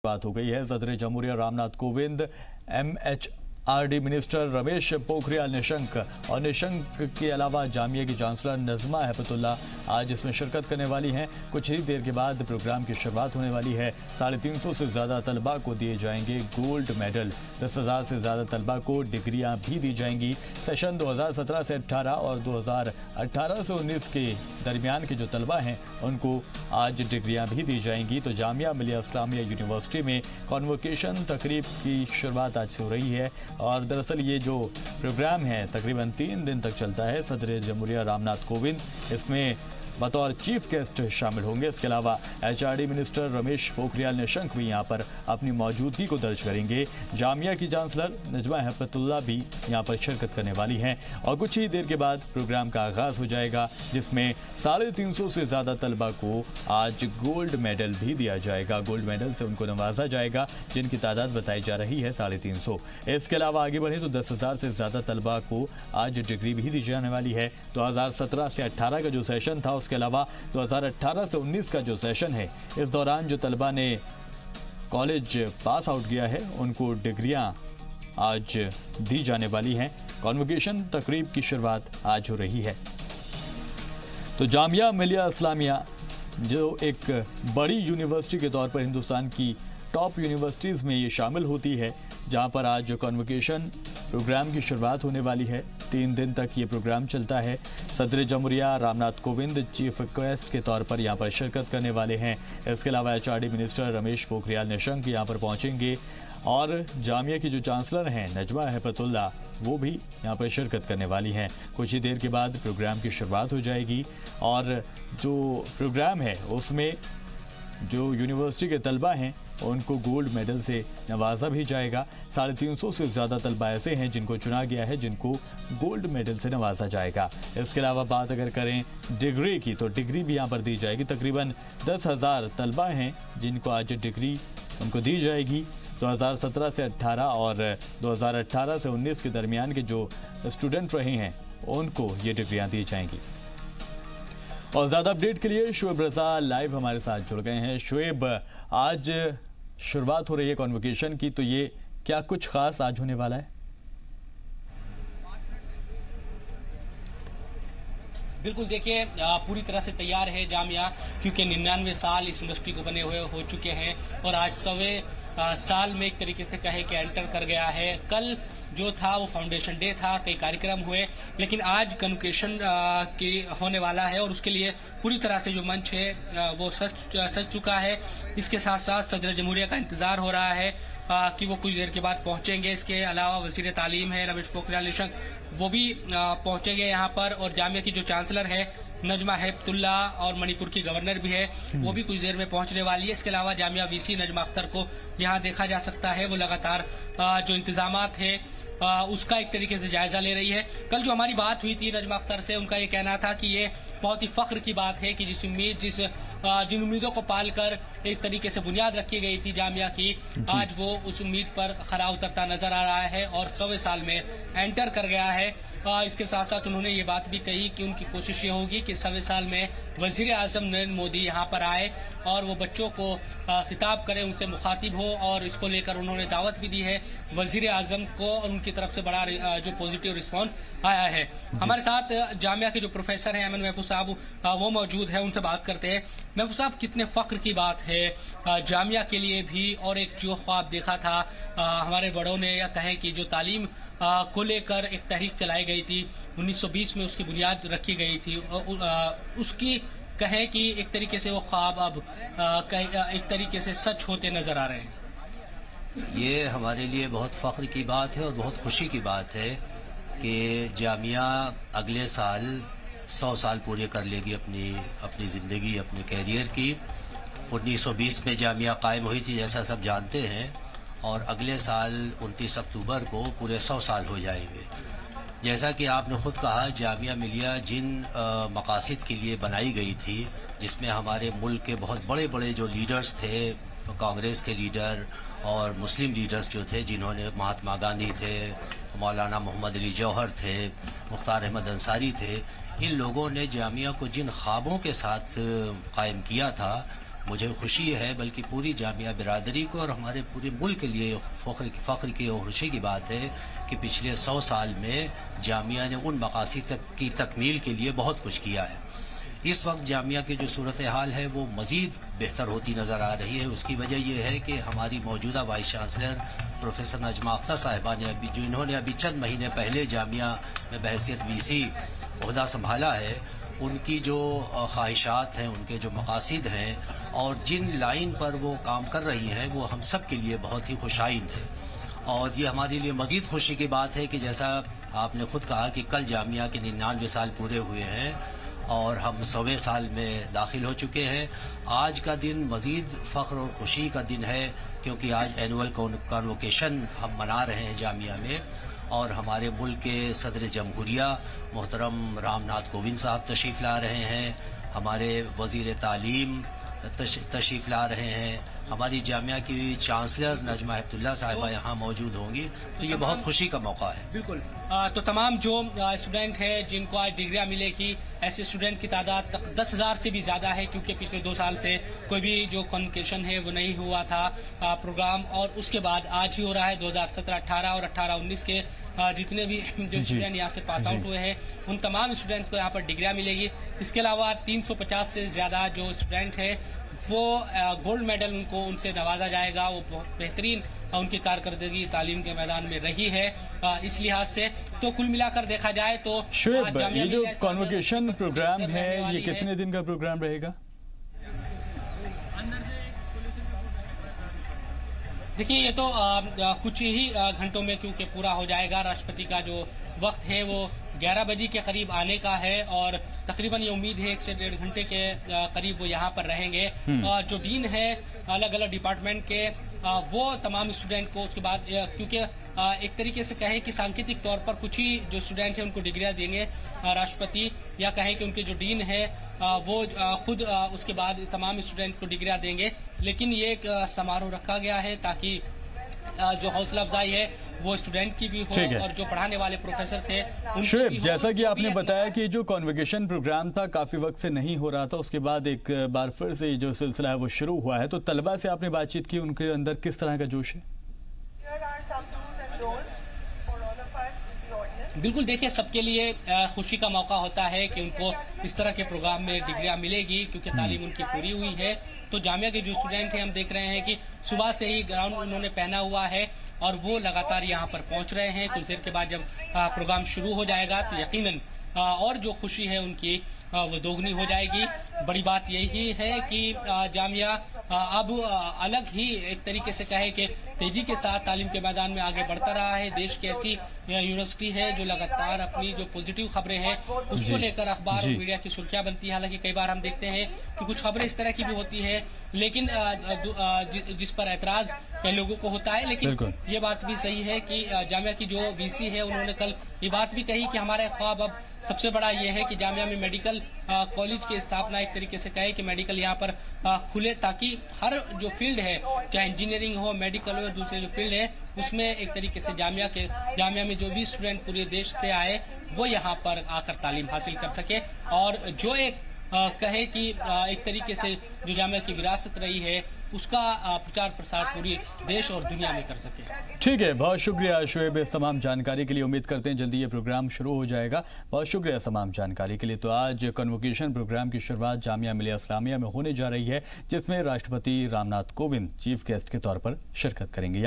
बात हो गई है। सदर जमहूरिया रामनाथ कोविंद, MHRD मिनिस्टर रमेश पोखरियाल निशंक और निशंक के अलावा जामिया की चांसलर नजमा हेपतुल्ला आज इसमें शिरकत करने वाली हैं। कुछ ही देर के बाद प्रोग्राम की शुरुआत होने वाली है। 350 से ज़्यादा तलबा को दिए जाएंगे गोल्ड मेडल। 10,000 से ज़्यादा तलबा को डिग्रियां भी दी जाएंगी। सेशन 2017 से 18 और 2018 से 19 के दरमियान के जो तलबा हैं उनको आज डिग्रियां भी दी जाएंगी। तो जामिया मिलिया इस्लामिया यूनिवर्सिटी में कॉन्वोकेशन तकरीब की शुरुआत आज से हो रही है और दरअसल ये जो प्रोग्राम है तकरीबन 3 दिन तक चलता है। सदर जमहूरिया रामनाथ कोविंद इसमें बतौर चीफ गेस्ट शामिल होंगे। इसके अलावा HRD मिनिस्टर रमेश पोखरियाल निशंक भी यहाँ पर अपनी मौजूदगी को दर्ज करेंगे। जामिया की चांसलर नजमा हेपतुल्ला भी यहाँ पर शिरकत करने वाली हैं और कुछ ही देर के बाद प्रोग्राम का आगाज़ हो जाएगा, जिसमें 350 से ज़्यादा तलबा को आज गोल्ड मेडल भी दिया जाएगा। गोल्ड मेडल से उनको नवाजा जाएगा, जिनकी तादाद बताई जा रही है 350। इसके अलावा आगे बढ़े तो 10,000 से ज़्यादा तलबा को आज डिग्री भी दी जाने वाली है। 2017 से 18 का जो सेशन था, उसके अलावा 2018 से 19 का जो सेशन है, इस दौरान जो तलबा ने कॉलेज पास आउट किया है उनको डिग्रियां आज दी जाने वाली हैं। कॉन्वोकेशन तकरीब की शुरुआत आज हो रही है। तो जामिया मिलिया इस्लामिया जो एक बड़ी यूनिवर्सिटी के तौर पर हिंदुस्तान की टॉप यूनिवर्सिटीज़ में ये शामिल होती है, जहां पर आज कॉन्वोकेशन प्रोग्राम की शुरुआत होने वाली है। 3 दिन तक ये प्रोग्राम चलता है। सदर जमहूरिया रामनाथ कोविंद चीफ गेस्ट के तौर पर यहाँ पर शिरकत करने वाले हैं। इसके अलावा HRD मिनिस्टर रमेश पोखरियाल निशंक यहाँ पर पहुँचेंगे और जामिया की जो चांसलर हैं नजमा हेपतुल्ला, वो भी यहाँ पर शिरकत करने वाली हैं। कुछ ही देर के बाद प्रोग्राम की शुरुआत हो जाएगी और जो प्रोग्राम है उसमें जो यूनिवर्सिटी के तलबा हैं उनको गोल्ड मेडल से नवाजा भी जाएगा। 350 से ज़्यादा तलबा ऐसे हैं जिनको चुना गया है, जिनको गोल्ड मेडल से नवाजा जाएगा। इसके अलावा बात अगर करें डिग्री की, तो डिग्री भी यहाँ पर दी जाएगी। तकरीबन 10,000 तलबा हैं जिनको आज डिग्री उनको दी जाएगी। 2017 से 18 और 2018 से 19 के दरमियान के जो स्टूडेंट रहे हैं उनको ये डिग्रियाँ दी जाएंगी। और ज़्यादा अपडेट के लिए शुएब रजा लाइव हमारे साथ जुड़ गए हैं। शुएब, आज शुरुआत हो रही है कॉन्वोकेशन की, तो ये क्या कुछ खास आज होने वाला है? बिल्कुल, देखिए पूरी तरह से तैयार है जामिया, क्योंकि 99 साल इस यूनिवर्सिटी को बने हुए हो चुके हैं और आज 100वें साल में एक तरीके से कहे कि एंटर कर गया है। कल जो था वो फाउंडेशन डे था, कई कार्यक्रम हुए, लेकिन आज कन्वोकेशन की होने वाला है और उसके लिए पूरी तरह से जो मंच है वो सज चुका है। इसके साथ साथ सदर जमहूरिया का इंतजार हो रहा है कि वो कुछ देर के बाद पहुंचेंगे। इसके अलावा वजीर तालीम है रमेश पोखरियाल निशंक, वो भी पहुंचेंगे यहाँ पर और जामिया की जो चांसलर है नजमा हेपतुल्ला और मणिपुर की गवर्नर भी है, वो भी कुछ देर में पहुंचने वाली है। इसके अलावा जामिया VC नजमा अख्तर को यहाँ देखा जा सकता है, वो लगातार जो इंतजामात है उसका एक तरीके से जायजा ले रही है। कल जो हमारी बात हुई थी नजमा अख्तर से, उनका ये कहना था कि ये बहुत ही फख्र की बात है कि जिन उम्मीदों को पालकर एक तरीके से बुनियाद रखी गई थी जामिया की, आज वो उस उम्मीद पर खरा उतरता नजर आ रहा है और 100वें साल में एंटर कर गया है। इसके साथ साथ उन्होंने ये बात भी कही कि उनकी कोशिश ये होगी कि 100वें साल में वजीर आजम नरेंद्र मोदी यहाँ पर आए और वो बच्चों को खिताब करें, उनसे मुखातिब हो, और इसको लेकर उन्होंने दावत भी दी है वजीर आजम को और उनकी तरफ से बड़ा जो पॉजिटिव रिस्पांस आया है। हमारे साथ जामिया के जो प्रोफेसर हैं अमन महफूज साहब, वो मौजूद है, उनसे बात करते हैं। महफूज साहब, कितने फख्र की बात है जामिया के लिए भी, और एक जो ख्वाब देखा था हमारे बड़ों ने, या कहें कि जो तालीम को लेकर एक तहरीक चलाई गई थी 1920 में, उसकी बुनियाद रखी गई थी, उसकी कहें कि एक तरीके से वो ख्वाब अब एक तरीके से सच होते नजर आ रहे हैं। ये हमारे लिए बहुत फ़ख्र की बात है और बहुत खुशी की बात है कि जामिया अगले साल 100 साल पूरे कर लेगी अपनी ज़िंदगी, अपने कैरियर की। 1920 में जामिया कायम हुई थी, जैसा सब जानते हैं, और अगले साल 29 अक्टूबर को पूरे 100 साल हो जाएंगे। जैसा कि आपने ख़ुद कहा, जामिया मिलिया जिन मकासद के लिए बनाई गई थी, जिसमें हमारे मुल्क के बहुत बड़े बड़े जो लीडर्स थे, कांग्रेस के लीडर और मुस्लिम लीडर्स जो थे, जिन्होंने महात्मा गांधी थे, मौलाना मोहम्मद अली जौहर थे, मुख्तार अहमद अंसारी थे, इन लोगों ने जामिया को जिन ख्वाबों के साथ कायम किया था, मुझे खुशी है, बल्कि पूरी जामिया बिरादरी को और हमारे पूरे मुल्क के लिए फ़ख्र की और खुशी की बात है कि पिछले 100 साल में जामिया ने उन मकासद की तकमील के लिए बहुत कुछ किया है। इस वक्त जामिया की जो सूरत हाल है वो मज़ीद बेहतर होती नज़र आ रही है। उसकी वजह यह है कि हमारी मौजूदा vice chancellor professor Najma Akhtar साहिबा ने इन्होंने अभी चंद महीने पहले जामिया में बहैसियत वीसी ओहदा संभाला है, उनकी जो ख्वाहिशात हैं, उनके जो मकासद हैं और जिन लाइन पर वो काम कर रही हैं, वो हम सब के लिए बहुत ही खुशाइंद है। और ये हमारे लिए मज़ीद खुशी की बात है कि जैसा आपने खुद कहा कि कल जामिया के 99 साल पूरे हुए हैं और हम 100वें साल में दाखिल हो चुके हैं। आज का दिन मज़ीद फ़ख्र और खुशी का दिन है, क्योंकि आज एनुअल कॉन्वोकेशन हम मना रहे हैं जामिया में, और हमारे मुल्क के सदर जमहूरिया मोहतरम रामनाथ कोविंद साहब तशरीफ़ ला रहे हैं, हमारे वज़ीर तालीम तशरीफ़ ला रहे हैं, हमारी जामिया की चांसलर नजमा हेपतुल्लाह साहिबा यहाँ मौजूद होंगी। तो ये बहुत खुशी का मौका है। बिल्कुल। तो तमाम जो स्टूडेंट हैं जिनको आज डिग्रियां मिलेगी, ऐसे स्टूडेंट की तादाद 10,000 से भी ज़्यादा है, क्योंकि पिछले 2 साल से कोई भी जो कॉन्वोकेशन है वो नहीं हुआ था प्रोग्राम, और उसके बाद आज ही हो रहा है। 2017-18 और 18-19 के जितने भी जो स्टूडेंट यहाँ से पास आउट हुए हैं, उन तमाम स्टूडेंट्स को यहाँ पर डिग्रियां मिलेगी। इसके अलावा 350 से ज़्यादा जो स्टूडेंट है वो गोल्ड मेडल उनसे नवाजा जाएगा। वो बेहतरीन उनकी कारकर्दगी तालीम के मैदान में रही है। इस लिहाज से तो कुल मिलाकर देखा जाए तो शुएब, ये जो कॉन्वोकेशन प्रोग्राम है ये कितने दिन का प्रोग्राम रहेगा? देखिए, ये तो कुछ ही घंटों में क्योंकि पूरा हो जाएगा। राष्ट्रपति का जो वक्त है वो 11 बजे के करीब आने का है और तकरीबन ये उम्मीद है 1 से 1.5 घंटे के करीब वो यहाँ पर रहेंगे। जो डीन है अलग अलग डिपार्टमेंट के, वो तमाम स्टूडेंट को उसके बाद, क्योंकि एक तरीके से कहें कि सांकेतिक तौर पर कुछ ही जो स्टूडेंट हैं उनको डिग्रियां देंगे राष्ट्रपति, या कहें कि उनके जो डीन है वो खुद उसके बाद तमाम स्टूडेंट को डिग्रियां देंगे। लेकिन ये एक समारोह रखा गया है ताकि जो हौसला अफजाई है वो स्टूडेंट की भी हो और जो पढ़ाने वाले प्रोफेसर है। शुएब, जैसा कि आपने बताया कि जो कॉन्वोकेशन प्रोग्राम था काफी वक्त से नहीं हो रहा था, उसके बाद एक बार फिर से जो सिलसिला है वो शुरू हुआ है, तो तलबा से आपने बातचीत की, उनके अंदर किस तरह का जोश है? बिल्कुल, देखिए, सबके लिए खुशी का मौका होता है कि उनको इस तरह के प्रोग्राम में डिग्रियां मिलेगी, क्योंकि तालीम उनकी पूरी हुई है। तो जामिया के जो स्टूडेंट हैं, हम देख रहे हैं कि सुबह से ही ग्राउंड उन्होंने पहना हुआ है और वो लगातार यहाँ पर पहुंच रहे हैं। कुछ देर के बाद जब प्रोग्राम शुरू हो जाएगा तो यकीनन और जो खुशी है उनकी वो दोगुनी हो जाएगी। बड़ी बात यही है कि जामिया अब अलग ही एक तरीके से कहे कि तेजी के साथ तालीम के मैदान में आगे बढ़ता रहा है। देश की ऐसी यूनिवर्सिटी है जो लगातार अपनी जो पॉजिटिव खबरें हैं उसको लेकर अखबार और मीडिया की सुर्खियां बनती है। हालांकि कई बार हम देखते हैं कि कुछ खबरें इस तरह की भी होती है लेकिन जिस पर ऐतराज कई लोगों को होता है। लेकिन ये बात भी सही है कि जामिया की जो वीसी है उन्होंने कल ये बात भी कही कि हमारा ख्वाब अब सबसे बड़ा ये है कि जामिया में मेडिकल कॉलेज की स्थापना, एक तरीके से कहे कि मेडिकल यहाँ पर खुले, ताकि हर जो फील्ड है, चाहे इंजीनियरिंग हो, मेडिकल हो, दूसरे जो फील्ड है, उसमें एक तरीके से जामिया में जो भी स्टूडेंट पूरे देश से आए वो यहाँ पर आकर तालीम हासिल कर सके और जो एक कहे कि एक तरीके से जो जामिया की विरासत रही है उसका प्रचार प्रसार पूरी देश और दुनिया में कर सके। ठीक है, बहुत शुक्रिया शुएब इस तमाम जानकारी के लिए। उम्मीद करते हैं जल्दी ये प्रोग्राम शुरू हो जाएगा। बहुत शुक्रिया इस तमाम जानकारी के लिए। तो आज कन्वोकेशन प्रोग्राम की शुरुआत जामिया मिलिया इस्लामिया में होने जा रही है, जिसमें राष्ट्रपति रामनाथ कोविंद चीफ गेस्ट के तौर पर शिरकत करेंगे।